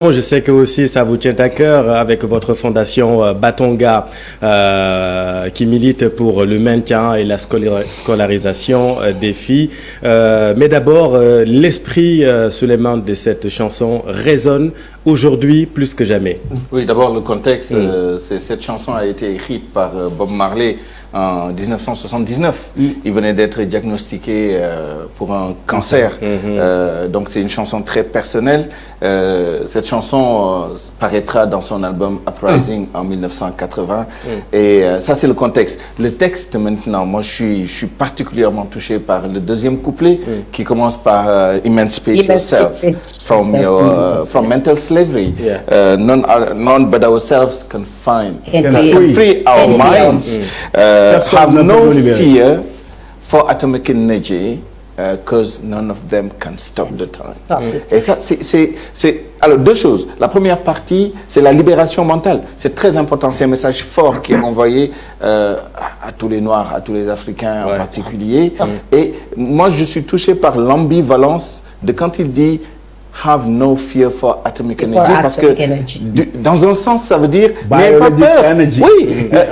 Je sais que aussi ça vous tient à cœur avec votre fondation Batonga qui milite pour le maintien et la scolarisation des filles. Mais d'abord, l'esprit, Souleymane, de cette chanson résonne aujourd'hui plus que jamais. Oui, d'abord le contexte, cette chanson a été écrite par Bob Marley en 1979. Il venait d'être diagnostiqué pour un cancer. Donc c'est une chanson très personnelle. Cette chanson paraîtra dans son album Uprising en 1980. Et ça c'est le contexte. Le texte maintenant, moi je suis particulièrement touché par le deuxième couplet qui commence par Emancipate yourself from mental slavery. None but ourselves can free our minds. Have no fear for atomic energy, because none of them can stop the time. Et ça, alors deux choses. La première partie, c'est la libération mentale. C'est très important. C'est un message fort qui est envoyé à tous les Noirs, à tous les Africains en particulier. Et moi, je suis touché par l'ambivalence de quand il dit have no fear for atomic energy, parce que dans un sens ça veut dire n'ayez pas peur.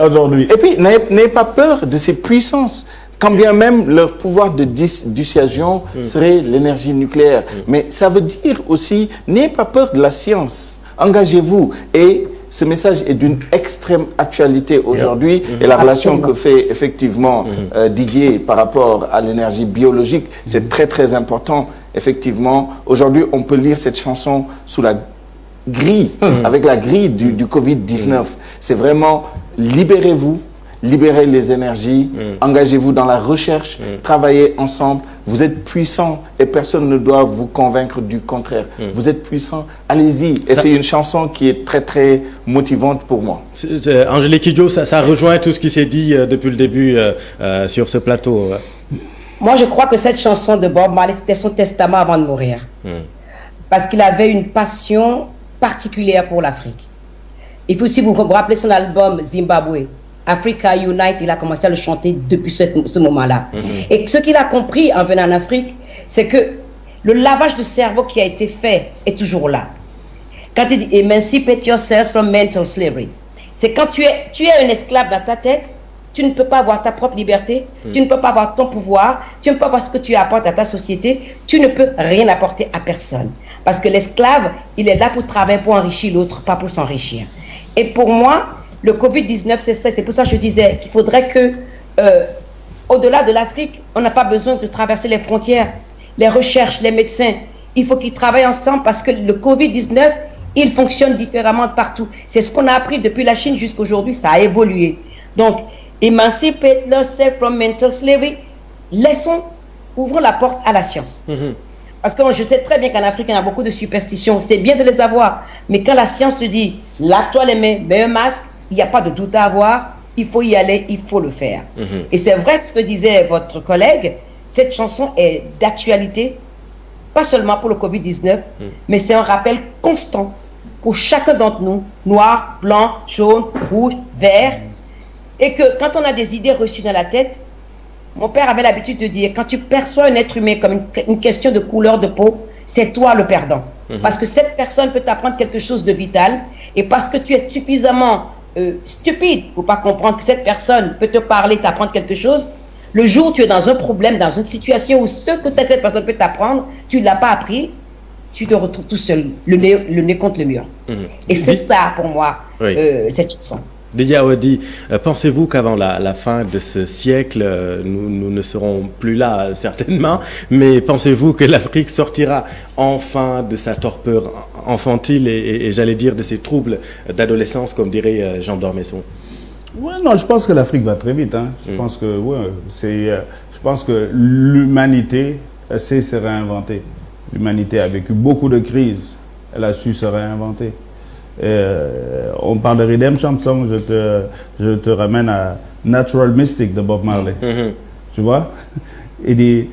Aujourd'hui. Et puis n'ayez pas peur de ces puissances, quand bien même leur pouvoir de dissuasion serait l'énergie nucléaire. Mais ça veut dire aussi n'ayez pas peur de la science, engagez-vous. Et ce message est d'une extrême actualité aujourd'hui et la relation que fait effectivement Didier par rapport à l'énergie biologique, c'est très très important. Effectivement, aujourd'hui, on peut lire cette chanson sous la grille, avec la grille du Covid-19. C'est vraiment libérez-vous, libérez les énergies, engagez-vous dans la recherche, travaillez ensemble. Vous êtes puissants et personne ne doit vous convaincre du contraire. Vous êtes puissants, allez-y. Et c'est une chanson qui est très très motivante pour moi. Angélique Kidjo, ça rejoint tout ce qui s'est dit depuis le début sur ce plateau. Moi, je crois que cette chanson de Bob Marley, c'était son testament avant de mourir. Parce qu'il avait une passion particulière pour l'Afrique. Il faut aussi vous rappeler son album Zimbabwe. Africa Unite, il a commencé à le chanter depuis ce moment-là. Et ce qu'il a compris en venant en Afrique, c'est que le lavage de cerveau qui a été fait est toujours là. Quand il dit « Emancipate yourself from mental slavery », c'est quand tu es un esclave dans ta tête, tu ne peux pas avoir ta propre liberté, tu ne peux pas avoir ton pouvoir, tu ne peux pas avoir ce que tu apportes à ta société, tu ne peux rien apporter à personne. Parce que l'esclave, il est là pour travailler, pour enrichir l'autre, pas pour s'enrichir. Et pour moi, le Covid-19, c'est ça. C'est pour ça que je disais qu'il faudrait que, au-delà de l'Afrique, on n'a pas besoin de traverser les frontières. Les recherches, les médecins, il faut qu'ils travaillent ensemble parce que le Covid-19, il fonctionne différemment de partout. C'est ce qu'on a appris depuis la Chine jusqu'à aujourd'hui, ça a évolué. Donc, emancipate yourself from mental slavery. Ouvrons la porte à la science. Parce que je sais très bien qu'en Afrique, il y a beaucoup de superstitions. C'est bien de les avoir. Mais quand la science te dit, lave-toi les mains, mets un masque, il n'y a pas de doute à avoir. Il faut y aller, il faut le faire. Et c'est vrai que ce que disait votre collègue, cette chanson est d'actualité, pas seulement pour le Covid-19, mais c'est un rappel constant pour chacun d'entre nous, noir, blanc, jaune, rouge, vert. Et que quand on a des idées reçues dans la tête, mon père avait l'habitude de dire, quand tu perçois un être humain comme une question de couleur de peau, c'est toi le perdant. Parce que cette personne peut t'apprendre quelque chose de vital, et parce que tu es suffisamment stupide pour pas comprendre que cette personne peut te parler, t'apprendre quelque chose, le jour où tu es dans un problème, dans une situation où ce que cette personne peut t'apprendre, tu ne l'as pas appris, tu te retrouves tout seul, le nez contre le mur. Et c'est ça pour moi, cette chanson. Didier Awadi, pensez-vous qu'avant la fin de ce siècle, nous ne serons plus là, certainement, mais pensez-vous que l'Afrique sortira enfin de sa torpeur infantile et j'allais dire de ses troubles d'adolescence, comme dirait Jean d'Ormesson? Oui, non, je pense que l'Afrique va très vite. Je pense que, je pense que l'humanité sait se réinventer. L'humanité a vécu beaucoup de crises, elle a su se réinventer. On parle de Redemption Song, je te ramène à Natural Mystic de Bob Marley. Tu vois? Il dit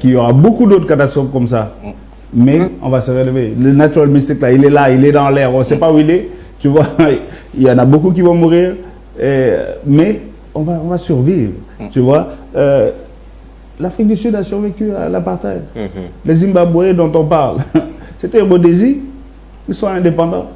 qu'il y aura beaucoup d'autres catastrophes comme ça. Mais on va se relever. Le Natural Mystic, là, il est dans l'air. On ne sait pas où il est. Tu vois? Il y en a beaucoup qui vont mourir. Mais on va survivre. Tu vois? L'Afrique du Sud a survécu à l'apartheid. Les Zimbabwe dont on parle, c'était un Rhodésie. qu'ils soient indépendants.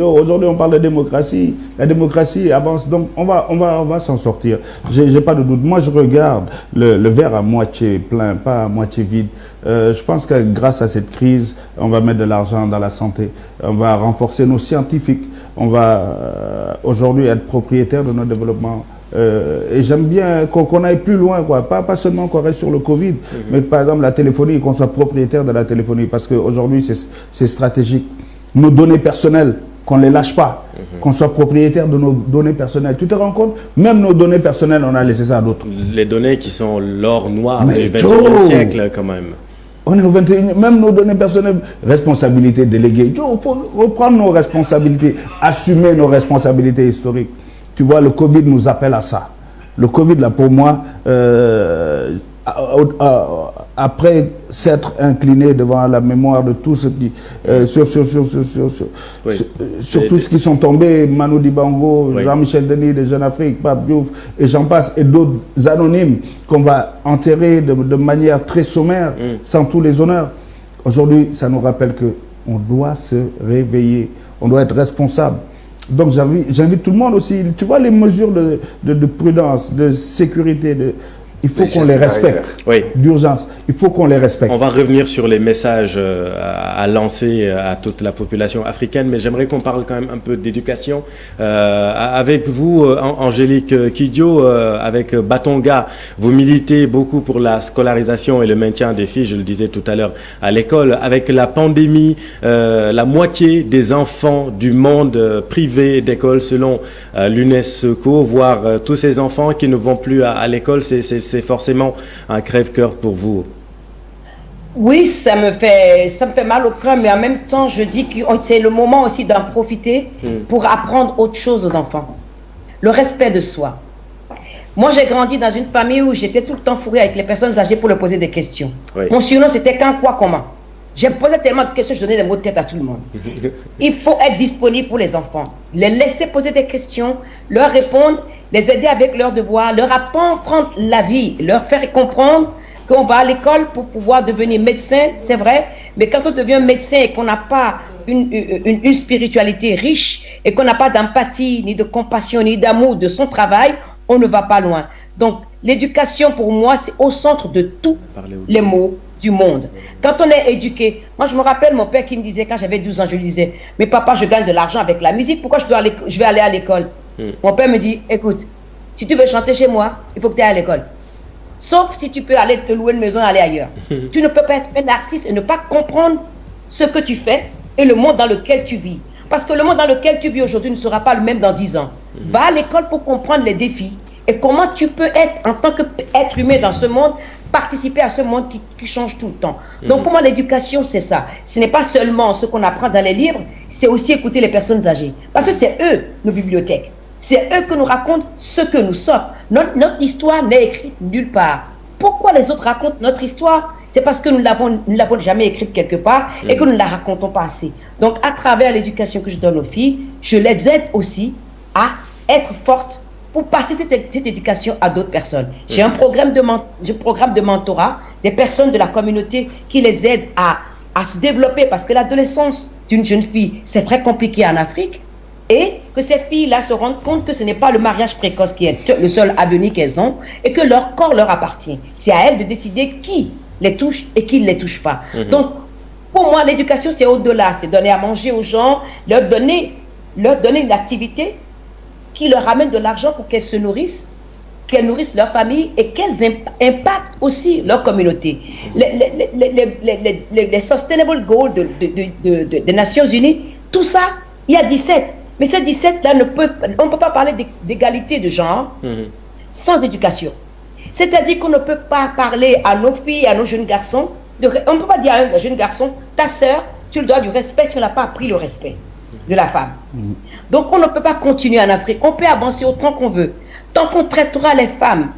Aujourd'hui, on parle de démocratie. La démocratie avance, donc on va s'en sortir. J'ai pas de doute. Moi, je regarde le verre à moitié plein, pas à moitié vide. Je pense que grâce à cette crise, on va mettre de l'argent dans la santé. On va renforcer nos scientifiques. On va aujourd'hui être propriétaire de notre développement. Et j'aime bien qu'on aille plus loin, quoi. Pas seulement qu'on reste sur le Covid, mais que, par exemple, la téléphonie, qu'on soit propriétaire de la téléphonie, parce qu'aujourd'hui, c'est stratégique. Nos données personnelles, qu'on ne les lâche pas, qu'on soit propriétaire de nos données personnelles. Tu te rends compte? Même nos données personnelles, on a laissé ça à d'autres. Les données qui sont l'or noir du XXIe siècle, quand même. On est au 21e, même nos données personnelles, responsabilité déléguée. Il faut reprendre nos responsabilités, assumer nos responsabilités historiques. Tu vois, le Covid nous appelle à ça. Le Covid, là, pour moi, après s'être incliné devant la mémoire de tous ceux qui sur tous ceux qui sont tombés, Manu Dibango, Jean-Michel Denis de Jeune Afrique, Pape Diouf et j'en passe, et d'autres anonymes qu'on va enterrer de manière très sommaire, sans tous les honneurs. Aujourd'hui, ça nous rappelle que on doit se réveiller, on doit être responsable. Donc j'invite tout le monde aussi, tu vois les mesures de prudence, de sécurité, il faut qu'on les respecte, d'urgence, il faut qu'on les respecte. On va revenir sur les messages à lancer à toute la population africaine, mais j'aimerais qu'on parle quand même un peu d'éducation. Avec vous, Angélique Kidjo, avec Batonga, vous militez beaucoup pour la scolarisation et le maintien des filles, je le disais tout à l'heure, à l'école. Avec la pandémie, la moitié des enfants du monde privé d'école, selon l'UNESCO, voire tous ces enfants qui ne vont plus à l'école, c'est forcément un crève-cœur pour vous. Oui, ça me fait mal au cœur, mais en même temps, je dis que c'est le moment aussi d'en profiter pour apprendre autre chose aux enfants. Le respect de soi. Moi, j'ai grandi dans une famille où j'étais tout le temps fourrée avec les personnes âgées pour leur poser des questions. Mon surnom, c'était quand, quoi, comment. J'ai posé tellement de questions, je donnais des mots de tête à tout le monde. Il faut être disponible pour les enfants. Les laisser poser des questions, leur répondre, les aider avec leurs devoirs, leur apprendre la vie, leur faire comprendre qu'on va à l'école pour pouvoir devenir médecin, c'est vrai, mais quand on devient médecin et qu'on n'a pas une spiritualité riche et qu'on n'a pas d'empathie, ni de compassion, ni d'amour de son travail, on ne va pas loin. Donc, l'éducation, pour moi, c'est au centre de tous les maux du monde. Quand on est éduqué, moi je me rappelle mon père qui me disait, quand j'avais 12 ans, je lui disais, mais papa, je gagne de l'argent avec la musique, pourquoi je vais aller à l'école? Mon père me dit, écoute, si tu veux chanter chez moi, il faut que tu ailles à l'école. Sauf si tu peux aller te louer une maison et aller ailleurs. Tu ne peux pas être un artiste et ne pas comprendre ce que tu fais et le monde dans lequel tu vis. Parce que le monde dans lequel tu vis aujourd'hui ne sera pas le même dans 10 ans. Va à l'école pour comprendre les défis et comment tu peux être, en tant qu'être humain dans ce monde, participer à ce monde qui change tout le temps. Donc pour moi, l'éducation, c'est ça. Ce n'est pas seulement ce qu'on apprend dans les livres, c'est aussi écouter les personnes âgées. Parce que c'est eux, nos bibliothèques. C'est eux qui nous racontent ce que nous sommes. Notre histoire n'est écrite nulle part. Pourquoi les autres racontent notre histoire? C'est parce que nous ne l'avons jamais écrite quelque part et que nous ne la racontons pas assez. Donc à travers l'éducation que je donne aux filles, je les aide aussi à être fortes pour passer cette éducation à d'autres personnes. J'ai un programme de mentorat des personnes de la communauté qui les aident à se développer parce que l'adolescence d'une jeune fille, c'est très compliqué en Afrique et que ces filles-là se rendent compte que ce n'est pas le mariage précoce qui est le seul avenir qu'elles ont et que leur corps leur appartient. C'est à elles de décider qui les touche et qui ne les touche pas. Donc, pour moi, l'éducation, c'est au-delà. C'est donner à manger aux gens, leur donner une activité qui leur amène de l'argent pour qu'elles se nourrissent, qu'elles nourrissent leur famille et qu'elles impactent aussi leur communauté. Les Sustainable Goals des Nations Unies, tout ça, il y a 17. Mais ces 17-là, on ne peut pas parler d'égalité de genre sans éducation. C'est-à-dire qu'on ne peut pas parler à nos filles, à nos jeunes garçons, on ne peut pas dire à un jeune garçon, ta sœur, tu le dois du respect si on n'a pas appris le respect de la femme. Donc on ne peut pas continuer en Afrique, on peut avancer autant qu'on veut. Tant qu'on traitera les femmes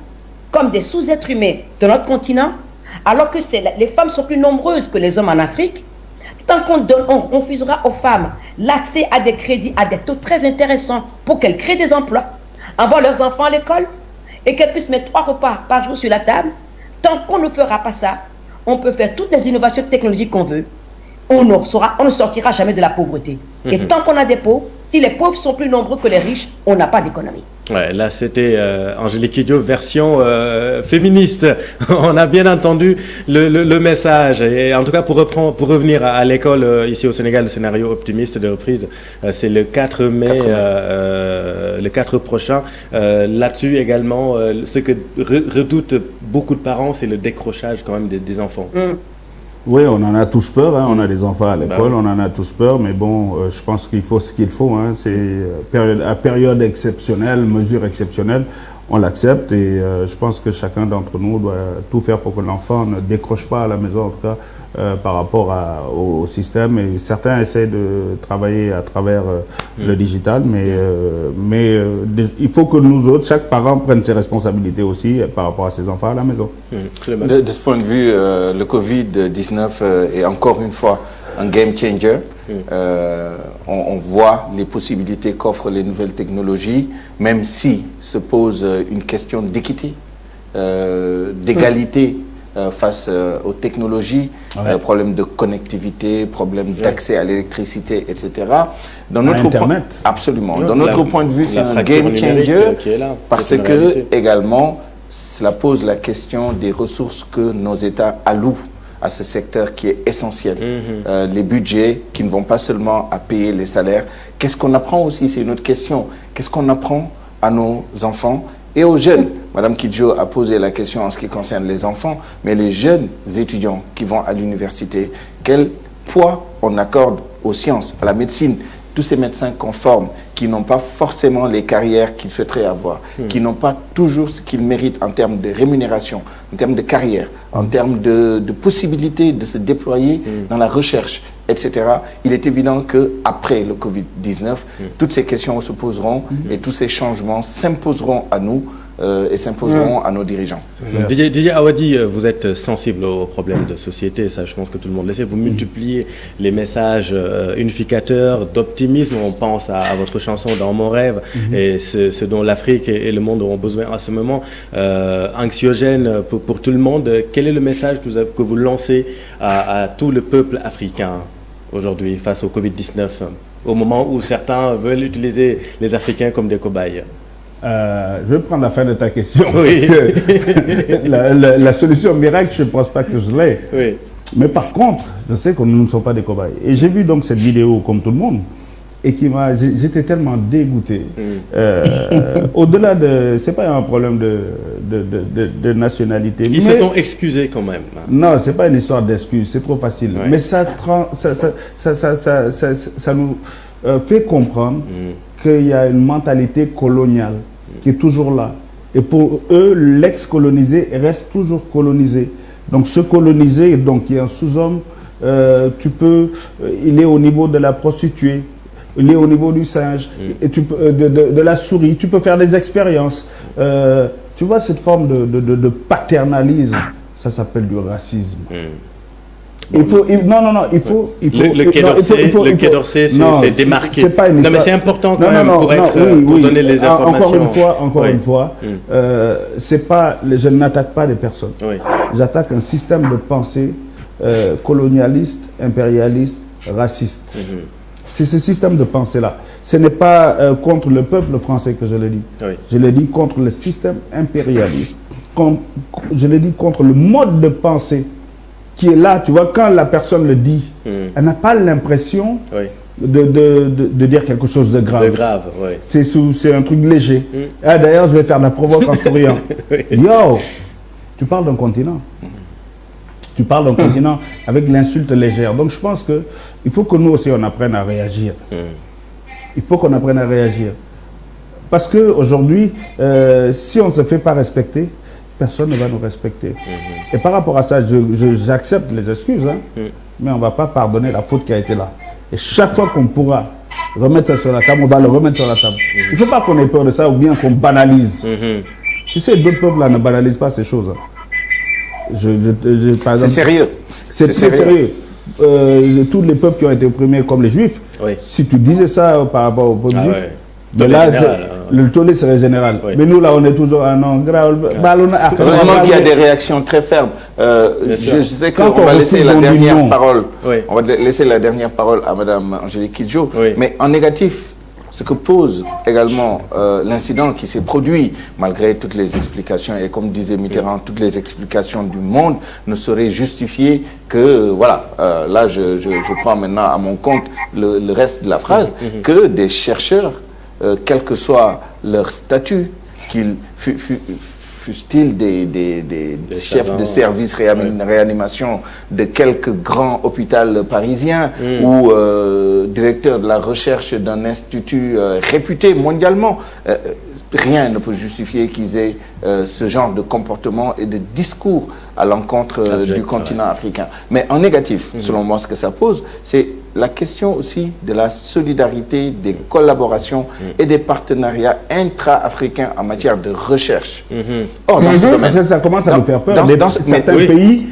comme des sous-êtres humains de notre continent, alors que les femmes sont plus nombreuses que les hommes en Afrique, tant qu'on refusera aux femmes l'accès à des crédits à des taux très intéressants pour qu'elles créent des emplois, envoient leurs enfants à l'école et qu'elles puissent mettre 3 repas par jour sur la table, tant qu'on ne fera pas ça, on peut faire toutes les innovations technologiques qu'on veut. on ne sortira jamais de la pauvreté. Et tant qu'on a des pauvres, si les pauvres sont plus nombreux que les riches, on n'a pas d'économie. Ouais, là, c'était Angélique Kidjo, version féministe. On a bien entendu le message. Et en tout cas, pour revenir à l'école ici au Sénégal, le scénario optimiste de reprise, c'est le 4 mai, le 4 prochain. Là-dessus également, ce que redoutent beaucoup de parents, c'est le décrochage quand même des enfants. Oui, on en a tous peur, hein. On a des enfants à l'école, on en a tous peur, mais bon, je pense qu'il faut ce qu'il faut, hein. C'est à période exceptionnelle, mesure exceptionnelle, on l'accepte et je pense que chacun d'entre nous doit tout faire pour que l'enfant ne décroche pas à la maison, en tout cas, par rapport au système. Et certains essaient de travailler à travers le digital, mais il faut que nous autres, chaque parent prenne ses responsabilités aussi par rapport à ses enfants à la maison. De ce point de vue, le Covid-19 est encore une fois un game changer. On voit les possibilités qu'offrent les nouvelles technologies, même si se pose une question d'équité, d'égalité face aux technologies, problème de connectivité, problème d'accès à l'électricité, etc. Dans notre Internet. Absolument. Dans notre point de vue, c'est un game changer parce que également, cela pose la question des ressources que nos États allouent à ce secteur qui est essentiel. Les budgets qui ne vont pas seulement à payer les salaires. Qu'est-ce qu'on apprend aussi? C'est une autre question. Qu'est-ce qu'on apprend à nos enfants et aux jeunes? Madame Kidjo a posé la question en ce qui concerne les enfants, mais les jeunes étudiants qui vont à l'université, quel poids on accorde aux sciences, à la médecine? Tous ces médecins qu'on forme, qui n'ont pas forcément les carrières qu'ils souhaiteraient avoir, qui n'ont pas toujours ce qu'ils méritent en termes de rémunération, en termes de carrière, en termes de possibilité de se déployer dans la recherche, etc. Il est évident qu'après le Covid-19, toutes ces questions se poseront et tous ces changements s'imposeront à nous et s'imposeront à nos dirigeants. Didier Awadi, vous êtes sensible aux problèmes de société, ça je pense que tout le monde le sait. Vous multipliez les messages unificateurs d'optimisme. On pense à votre chanson Dans mon rêve et ce dont l'Afrique et le monde ont besoin à ce moment, anxiogène pour tout le monde. Quel est le message que vous lancez à tout le peuple africain aujourd'hui face au Covid-19, au moment où certains veulent utiliser les Africains comme des cobayes? Je vais prendre la fin de ta question, Oui. parce que la solution miracle, je ne pense pas que je l'ai. Oui. Mais par contre, je sais que nous ne sommes pas des cobayes. Et j'ai vu donc cette vidéo comme tout le monde, et j'étais tellement dégoûté. Au-delà de... C'est pas un problème de nationalité. Ils se sont excusés quand même. Non, c'est pas une histoire d'excuses, c'est trop facile. Ouais. Mais ça nous fait comprendre qu'il y a une mentalité coloniale qui est toujours là. Et pour eux, l'ex-colonisé reste toujours colonisé. Donc ce colonisé, donc, il y a un sous-homme, il est au niveau de la prostituée, il est au niveau du singe, et de la souris, tu peux faire des expériences. Tu vois cette forme de paternalisme, ça s'appelle du racisme. Il faut, le Quai d'Orsay, c'est démarqué. Non, mais c'est important quand même pour donner les informations. Encore une fois, je n'attaque pas les personnes. Oui. J'attaque un système de pensée colonialiste, impérialiste, raciste. C'est ce système de pensée-là. Ce n'est pas contre le peuple français que je le dis. Oui. Je le dis contre le système impérialiste. Je le dis contre le mode de pensée qui est là, tu vois, quand la personne le dit, elle n'a pas l'impression de dire quelque chose de grave. Oui. C'est un truc léger. Ah, d'ailleurs, je vais faire de la provoque en souriant. Yo, tu parles d'un continent. Tu parles d'un continent avec l'insulte légère. Donc, je pense qu'il faut que nous aussi, on apprenne à réagir. Il faut qu'on apprenne à réagir. Parce qu'aujourd'hui, si on ne se fait pas respecter, personne ne va nous respecter. Et par rapport à ça, j'accepte les excuses, hein, mais on ne va pas pardonner la faute qui a été là. Et chaque fois qu'on pourra remettre ça sur la table, on va le remettre sur la table. Il ne faut pas qu'on ait peur de ça ou bien qu'on banalise. Tu sais, d'autres peuples là ne banalisent pas ces choses. C'est sérieux. C'est très sérieux. Tous les peuples qui ont été opprimés comme les Juifs, si tu disais ça par rapport aux peuples juifs, Mais là, le tollé serait général. Oui. Mais nous, là, on est toujours à non grave. Heureusement qu'il y a des réactions très fermes. Je sais qu'on va laisser la dernière parole. Oui. On va laisser la dernière parole à Mme Angélique Kidjo. Oui. Mais en négatif, ce que pose également l'incident qui s'est produit, malgré toutes les explications, et comme disait Mitterrand, toutes les explications du monde ne sauraient justifier que, voilà, là je prends maintenant à mon compte le reste de la phrase, que des chercheurs, quel que soit leur statut, qu'ils fussent-ils des chefs de service réanimation de quelques grands hôpitaux parisiens ou directeurs de la recherche d'un institut réputé mondialement, rien ne peut justifier qu'ils aient ce genre de comportement et de discours à l'encontre du continent africain. Mais en négatif, selon moi, ce que ça pose, c'est la question aussi de la solidarité, des collaborations et des partenariats intra-africains en matière de recherche. Or, dans ce domaine, ça commence à nous faire peur. Dans certains pays,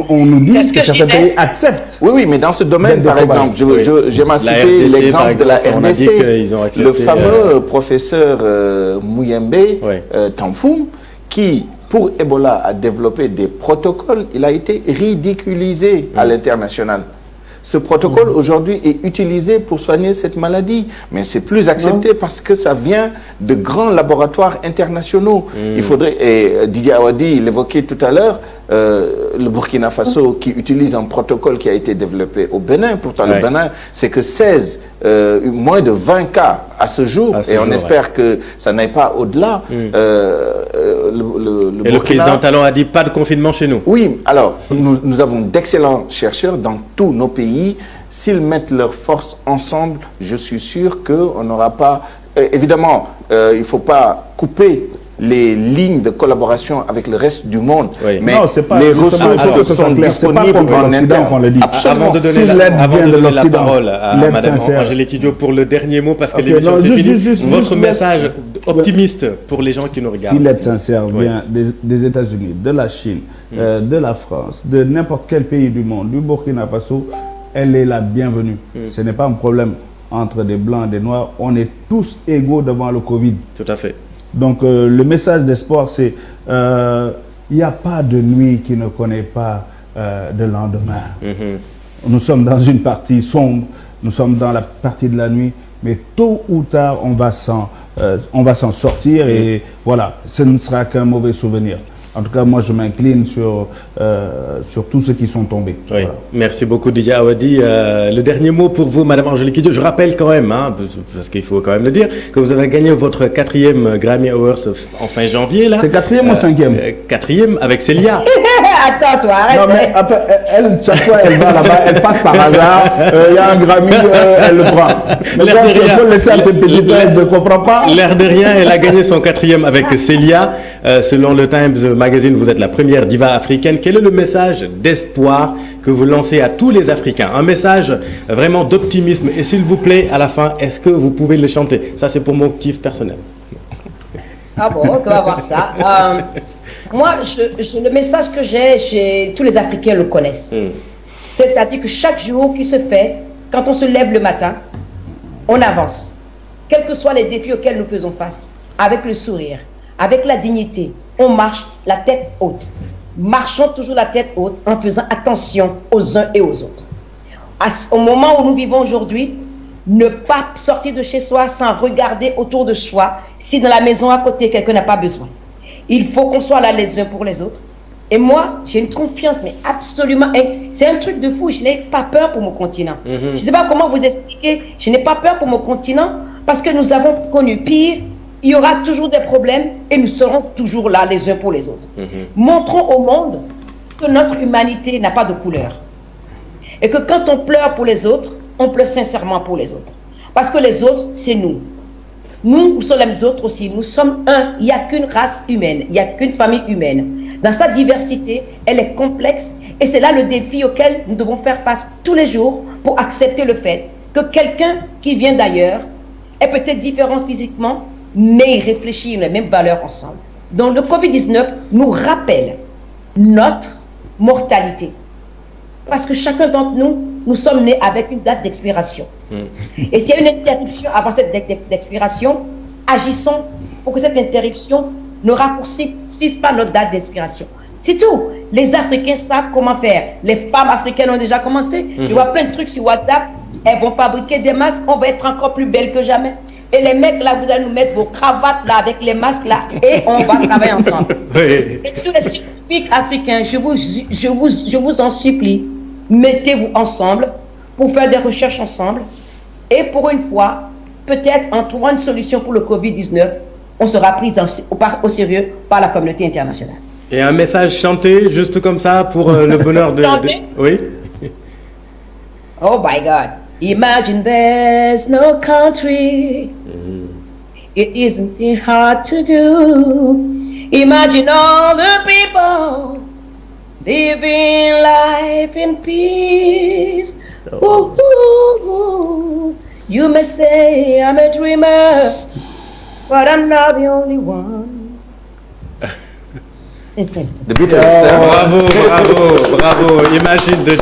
on nous dit que certains pays acceptent. Oui, mais dans ce domaine, par exemple, j'aime citer l'exemple de la RDC, le fameux professeur Mouyembe Tamfoum, qui, pour Ebola, a développé des protocoles. Il a été ridiculisé à l'international. Ce protocole, aujourd'hui, est utilisé pour soigner cette maladie. Mais c'est plus accepté parce que ça vient de grands laboratoires internationaux. Il faudrait, et Didier Awadi l'évoquait tout à l'heure, le Burkina Faso qui utilise un protocole qui a été développé au Bénin. Pourtant, le Bénin, c'est que moins de 20 cas à ce jour. Et on espère que ça n'aille pas au-delà. Le président Talon a dit pas de confinement chez nous. Oui, alors, nous avons d'excellents chercheurs dans tous nos pays. S'ils mettent leurs forces ensemble, je suis sûr qu'on n'aura pas... évidemment, il ne faut pas couper les lignes de collaboration avec le reste du monde. Oui. Mais non, les ressources sont disponibles en interne. Avant de donner la parole à Mme Angélique Kidjo pour le dernier mot, parce que l'émission c'est fini, votre message optimiste pour les gens qui nous regardent. Si l'aide sincère vient des États-Unis, de la Chine, de la France, de n'importe quel pays du monde, du Burkina Faso, elle est la bienvenue. Ce n'est pas un problème entre des Blancs et des Noirs. On est tous égaux devant le Covid. Tout à fait. Donc, le message d'espoir, c'est il n'y a pas de nuit qui ne connaît pas de lendemain. Nous sommes dans une partie sombre, nous sommes dans la partie de la nuit, mais tôt ou tard, on va s'en sortir et voilà, ce ne sera qu'un mauvais souvenir. En tout cas, moi, je m'incline sur tous ceux qui sont tombés. Oui. Voilà. Merci beaucoup, Didier Awadi. Le dernier mot pour vous, Madame Angélique Kidjo. Je rappelle quand même, parce qu'il faut quand même le dire, que vous avez gagné votre 4e Grammy Awards en fin janvier. C'est 4e ou 5e 4e avec Célia. Attends, toi, arrête. Non, mais après, elle, chaque fois, elle va là-bas, elle passe par hasard, il y a un Grammy, elle le prend. Mais quand il faut laisser à tes petites, elle ne comprend pas. L'air de rien, elle a gagné son 4e avec Célia. Selon le Times Magazine, vous êtes la première diva africaine. Quel est le message d'espoir que vous lancez à tous les Africains? Un message vraiment d'optimisme. Et s'il vous plaît, à la fin, est-ce que vous pouvez le chanter? Ça, c'est pour mon kiff personnel. Ah bon, on va voir ça. Moi, le message que j'ai, tous les Africains le connaissent. C'est-à-dire que chaque jour qui se fait, quand on se lève le matin, on avance. Quels que soient les défis auxquels nous faisons face, avec le sourire, avec la dignité, on marche la tête haute. Marchons toujours la tête haute en faisant attention aux uns et aux autres. Au moment où nous vivons aujourd'hui, ne pas sortir de chez soi sans regarder autour de soi si dans la maison à côté quelqu'un n'a pas besoin. Il faut qu'on soit là les uns pour les autres. Et moi, j'ai une confiance, mais absolument, c'est un truc de fou. Je n'ai pas peur pour mon continent. Je ne sais pas comment vous expliquer. Je n'ai pas peur pour mon continent parce que nous avons connu pire. Il y aura toujours des problèmes et nous serons toujours là les uns pour les autres. Montrons au monde que notre humanité n'a pas de couleur. Et que quand on pleure pour les autres, on pleure sincèrement pour les autres. Parce que les autres, c'est nous. Nous sommes les autres aussi. Nous sommes un. Il n'y a qu'une race humaine. Il n'y a qu'une famille humaine. Dans sa diversité, elle est complexe. Et c'est là le défi auquel nous devons faire face tous les jours pour accepter le fait que quelqu'un qui vient d'ailleurs est peut-être différent physiquement, mais il réfléchit les mêmes valeurs ensemble. Donc le Covid-19 nous rappelle notre mortalité. Parce que chacun d'entre nous nous sommes nés avec une date d'expiration. Et s'il y a une interruption avant cette date d'expiration, agissons pour que cette interruption ne raccourcisse pas notre date d'expiration. C'est tout. Les Africains savent comment faire. Les femmes africaines ont déjà commencé. Je vois plein de trucs sur WhatsApp. Elles vont fabriquer des masques. On va être encore plus belles que jamais. Et les mecs, là, vous allez nous mettre vos cravates, là, avec les masques, là, et on va travailler ensemble. Oui. Et tous les scientifiques africains, je vous en supplie, mettez-vous ensemble pour faire des recherches ensemble. Et pour une fois, peut-être en trouvant une solution pour le Covid-19, on sera pris au sérieux par la communauté internationale. Et un message chanté, juste comme ça, pour le bonheur de... Oui. Oh my God. Imagine there's no country. It isn't hard to do. Imagine all the people living life in peace. Ooh, ooh, ooh. You may say I'm a dreamer, but I'm not the only one. The Beatles. Bravo, bravo, bravo. Imagine de